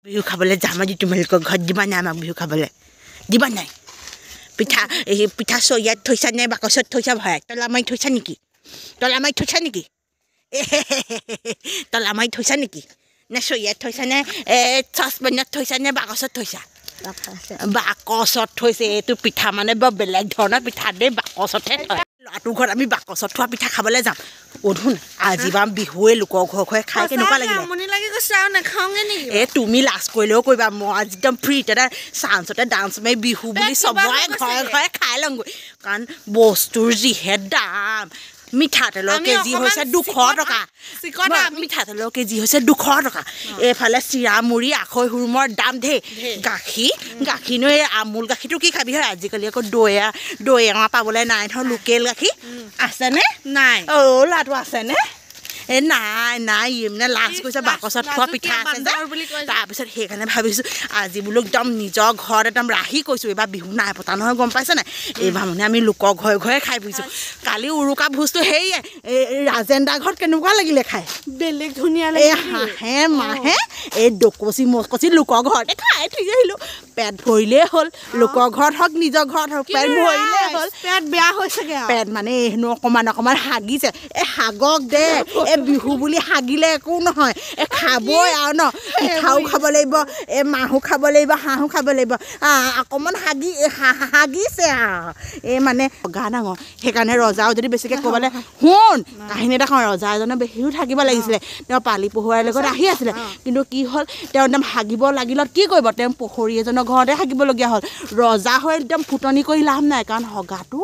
বিহু খাবলৈ যাম আজি তোমালোকৰ ঘৰত দিবা নাই আমাক বিহু খাবলৈ দিবা নাই পিঠা এই পিঠা চৰিয়াত থৈছা নে বাকচত থৈছা ভৰাই তলা মাৰি থৈছা নেকি তলা মাৰি থৈছা নেকি নে চৰিয়াত থৈছা নে চচপেনত থৈছা নে বাকচত থৈছা বাকচত থৈছে এইটো পিঠা মানে বৰ বেলেগ ধৰণৰ পিঠা দেই বাকচতহে থয় ল'ৰাটোৰ ঘৰত আমি বাকচত থোৱা পিঠা খাবলৈ যাম অধুন আজি বা বিহুৱে লোকৰ ঘৰে খাই কেনেকুৱা লাগিলে তুমি লাজ কৰিলেও কৰিবা মই আজি একদম ফ্ৰীত এটা চান্সতে ডান্স মাৰি বিহু বুলি চবৰে ঘৰে ঘৰে খাই লওঁগৈ কাৰণ বস্তুৰ যিহে দাম মিঠাতেলৰ কেজি হৈছে 200 টকা মিঠাতেলৰ কেজি হৈছে 200 টকা এইফালে চিৰা মুড়ি আখৈ হুৰুমৰ দাম ধেৰ গাখীৰনো এই আমুল গাখীৰটো কি খাবি হয় আজিকালি আকৌ দৈ এৱা পাবলৈ নাই নহয় লোকেল গাখীৰ আছেনে নাই ল'ৰাটো আছেনে নাই মানে লাজ কৰিছে বাকচত খোৱা পিঠা আছে যে তাৰপিছত সেইকাৰণে ভাবিছোঁ আজি বোলো একদম নিজৰ ঘৰত একদম ৰাহি কৈছোঁ এইবাৰ বিহু নাই পতা নহয় গম পাইছে নাই এইবাৰ মানে আমি লোকৰ ঘৰে ঘৰে খাই ফুৰিছোঁ কালি উৰুকা ভোজটো সেয়ে ৰাজেন্দা ঘৰত কেনেকুৱা লাগিলে খাই বেলেগ ধুনীয়া লাগিলে হাঁহে মাহে এই ডকচি মচকচি লোকৰ ঘৰতে খাই থৈ আহিলোঁ পেট ভৰিলেই হ'ল লোকৰ ঘৰত হওক নিজৰ ঘৰত হওক পেট ভৰিলেই হ'ল পেট বেয়া হৈছেগৈ পেট মানে হেনো অকণমান হাগিছে হাগক দে বিহু বুলি হাগিলে একো নহয় খাবই আৰু ন পিঠাও খাব লাগিব মাহো খাব লাগিব হাঁহো খাব লাগিব অকণমান হাগিছে আৰু মানে গা ডাঙৰ সেইকাৰণে ৰজাও যদি বেছিকৈ ক'বলৈ শুন কাহিনী এটা কওঁ ৰজা এজনে বেছিও থাকিব লাগিছিলে তেওঁ পালি পঢ়ুৱাৰ লগত আহি আছিলে কিন্তু কি হ'ল তেওঁ একদম হাগিব লাগিলত কি কৰিব তেওঁ পঢ়ুৰী এজনৰ ঘৰতে হাগিবলগীয়া হ'ল ৰজা হৈ একদম ফুটনি কৰি লাভ নাই কাৰণ হগাটো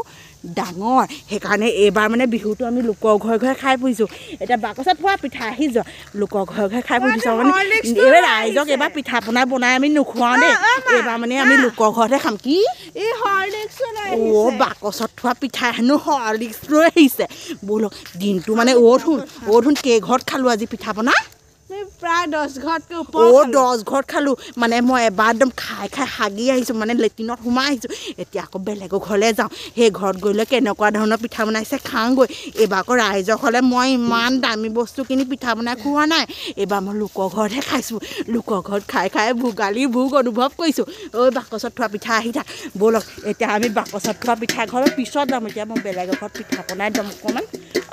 ডাঙৰ সেইকাৰণে এইবাৰ মানে বিহুটো আমি লোকৰ ঘৰে ঘৰে খাই ফুৰিছোঁ এতিয়া বাকচত পোৱা পিঠা আহি যোৱা লোকৰ ঘৰে ঘৰে খাই ফুৰিছোঁ মানে এইবাৰ ৰাইজক এইবাৰ পিঠা পনা বনাই আমি নোখোৱাওঁ দেই এইবাৰ মানে আমি লোকৰ ঘৰতে খাম কি বাকচত থোৱা পিঠা হেনো হৰলিক্স লৈ আহিছে বোলো দিনটো মানে অধুন কেইঘৰত খালোঁ আজি পিঠা পনা প্ৰায় 10 ঘৰতকৈ ওপৰত 10 ঘৰত খালোঁ মানে মই এবাৰ একদম খাই হাগি আহিছোঁ মানে লেট্ৰিনত সোমাই আহিছোঁ এতিয়া আকৌ বেলেগৰ ঘৰলৈ যাওঁ সেই ঘৰত গ'লে কেনেকুৱা ধৰণৰ পিঠা বনাইছে খাওঁগৈ এইবাৰ আকৌ ৰাইজৰ হ'লে মই ইমান দামী বস্তু কিনি পিঠা বনাই খোৱা নাই এইবাৰ মই লোকৰ ঘৰতহে খাইছোঁ লোকৰ ঘৰত খাই ভোগালী ভোগ অনুভৱ কৰিছোঁ বাকচত থোৱা পিঠা আহি থাক ব'লক এতিয়া আমি বাকচত থোৱা পিঠা ঘৰৰ পিছত যাম এতিয়া মই বেলেগৰ ঘৰত পিঠা বনাই যাম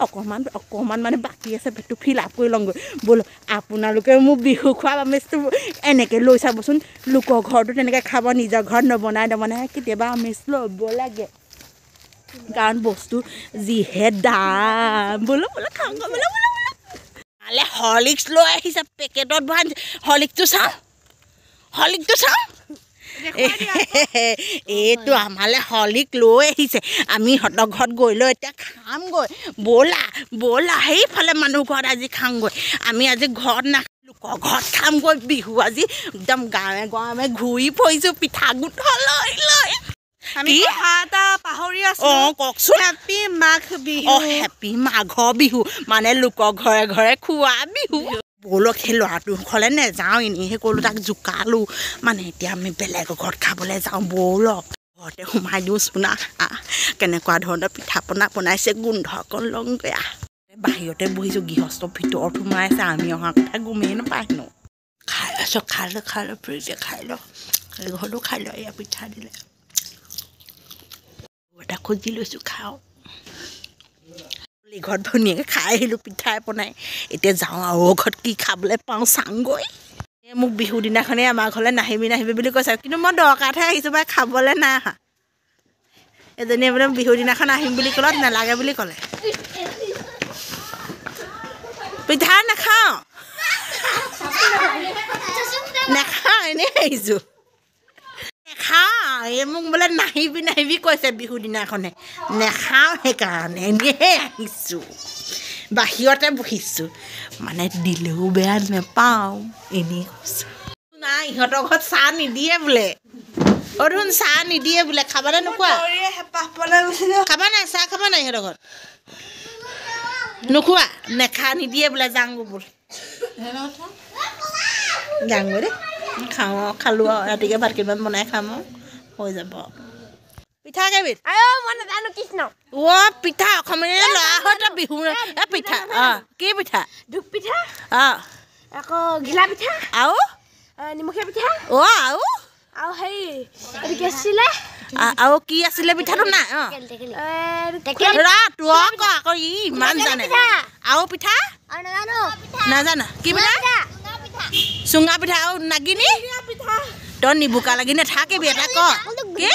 অকণমান মানে বাকী আছে পেটটো ফিল আপ কৰি লওঁগৈ ব'লক আপোনালোকে মোক বিহু খোৱা আমেজটো এনেকৈ লৈ চাবচোন লোকৰ ঘৰতো তেনেকৈ খাব নিজৰ ঘৰত নবনাই কেতিয়াবা আমেজ ল'ব লাগে কাৰণ বস্তু যিহে দাম বোলো খাওঁগৈ বোলো হৰলিক্স লৈ আহিছে পেকেটত ভৰাই হৰলিক্সটো চাওঁ এইটো আমালে হৰলিক্স লৈ আহিছে আমি সিহঁতৰ ঘৰত গৈ লৈ এতিয়া খামগৈ ব'লা সেইফালে মানুহ ঘৰত আজি খামগৈ আমি আজি ঘৰত লোকৰ ঘৰত খামগৈ বিহু আজি একদম গাঁৱে ঘূৰি ফুৰিছোঁ পিঠা গোটা লৈ কওকচোন হেপী মাঘ বিহু মানে লোকৰ ঘৰে ঘৰে খোৱা বিহু ব'লক সেই ল'ৰাটোৰ ঘৰলৈ নেযাওঁ এনেইহে ক'লোঁ তাক জোকালোঁ মানে এতিয়া আমি বেলেগৰ ঘৰত খাবলৈ যাওঁ ব'লক ঘৰতে সোমাই দিওঁচোন কেনেকুৱা ধৰণৰ পিঠা পনা বনাইছে গোন্ধ অকণ লওঁগৈ বাহিৰতে বহিছোঁ গৃহস্থ ভিতৰত সোমাই আছে আমি অহা কথা গমেই নাপায় ন খাই ল ফ্ৰিজে খাই ল ঘৰতো খাই ল এয়া পিঠা দিলে এটা খুজি লৈছোঁ খাওঁ ঘৰত ধুনীয়াকৈ খাই আহিলোঁ পিঠাই বনাই এতিয়া যাওঁ আৰু ঘৰত কি খাবলৈ পাওঁ চাওঁগৈ মোক বিহু দিনাখনেই আমাৰ ঘৰলৈ নাহিবি বুলি কৈছে কিন্তু মই দৰকাৰতহে আহিছোঁ বা খাবলৈ নাই অহা এজনীয়ে বোলে বিহু দিনাখন আহিম বুলি ক'লত নালাগে বুলি ক'লে পিঠা নাখাওঁ এনেই আহিছোঁ এই মোক বোলে নাহিবি কৈছে বিহু দিনাখনে নেখাওঁ সেইকাৰণে এনেহে আহিছোঁ বাহিৰতে বহিছোঁ মানে দিলেও বেয়া নাপাওঁ এনেই কৈছোঁ নাই ইহঁতৰ ঘৰত চাহ নিদিয়ে বোলে অধুন চাহ নিদিয়ে বোলে খাবলৈ নোখোৱা চাহ খাবা নাই ইহঁতৰ ঘৰত নোখোৱা নিদিয়ে বোলে যাওঁগৈ বোল যাওঁগৈ দেই খালোঁ আৰু ৰাতিকৈ ভাত কেইটামান বনাই খাম আৰু হৈ যাব পিঠা কেইবিধ পিঠা অসমীয়া ল'ৰাহঁত বিহু পিঠা কি পিঠা ধূপ পিঠা আকৌ ঘিলা পিঠা আৰু নিমখীয়া পিঠা আৰু হেই এটো কি আছিলে আৰু কি আছিলে পিঠাটো না ৰা তোৰ আকৌ ইমান জানে আৰু পিঠা নাজানা কি পিঠা চুঙা পিঠা আৰু নাগিনি তই নিবুকা লাগি নাথাকিবি এটা ক কি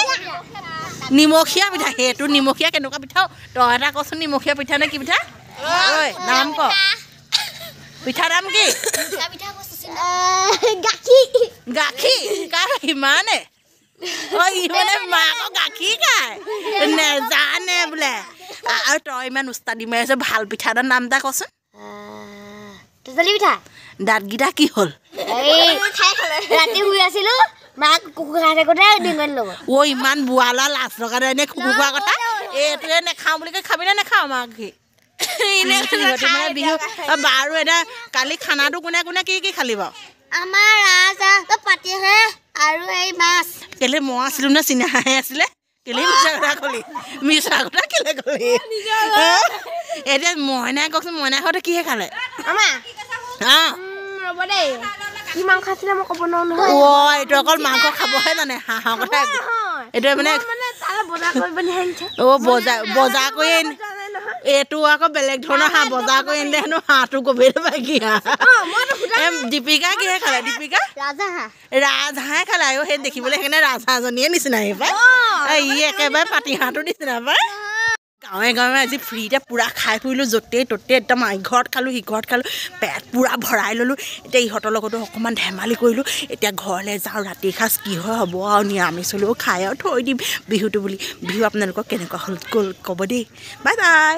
নিমখীয়া পিঠা সেইটো নিমখীয়া কেনেকুৱা পিঠাও তই এটা কচোন নিমখীয়া পিঠা নে কি পিঠা ঐ নাম ক পিঠা নাম কি গাখীৰ কাৰ ইমানে মানে মাকক গাখীৰ খায় নেজানে বোলে আৰু তই ইমান উস্তাদি মাৰি আছ ভাল পিঠা এটাৰ নাম এটা কচোন দাঁতকেইটা কি হ'ল ৰাতি শুই আছিলো মাক কুকুৰ খাই থাকোঁতে ডিঙত ল'ব ইমান বোৱালা লাজ লগা দে এনে কুকুৰ খোৱা কথা এইটোৱে নেখাওঁ বুলি কৈ খাবি নে নেখাওঁ মাক বিহু বাৰু এটা কালি খানাটো কোনে কোনে কি খালি বাৰু আমাৰ ৰাজহাঁহ পাতিহাঁহ আৰু এই মাছ কেলে মই আছিলো নে চিনা হাঁহে আছিলে কেলে মিছা কথা কেলে কলি এতিয়া মইনাই কওকচোন মইনাই ঘৰতে কিহে খালে ৰ'ব দেই কি মাংস আছিলে মই ক'ব নোৱাৰো নহয় এইটো অকল মাংস খাবহে জানে হাঁহৰ কথা এইটো মানে বজাৰ কৰি এইটো আকৌ বেলেগ ধৰণৰ হাঁহ বজাৰ কৰি আনিলে হেনো হাঁহটো কবি নাপায় কি হাঁহ দীপিকা কিহে খালে দীপিকা ৰাজহাঁহে খালে আৰু সেই দেখিবলৈ সেইকাৰণে ৰাজহাঁহজনীয়ে নিচিনা পায় ই একেবাৰে পাতি হাঁহটোৰ নিচিনা পায় গাঁৱে গাঁৱে আজি ফ্ৰীতে পূৰা খাই ফুৰিলোঁ য'তে ত'তে একদম ইঘৰত খালোঁ সিঘৰত খালোঁ পেট পূৰা ভৰাই ল'লোঁ এতিয়া ইহঁতৰ লগতো অকণমান ধেমালি কৰিলোঁ এতিয়া ঘৰলৈ যাওঁ ৰাতিৰ সাঁজ কি হয় হ'ব আৰু নিৰামিষ হ'লেও খাই আৰু থৈ দিম বিহুটো বুলি বিহু আপোনালোকক কেনেকুৱা হ'ল ক'ব দেই বাই বাই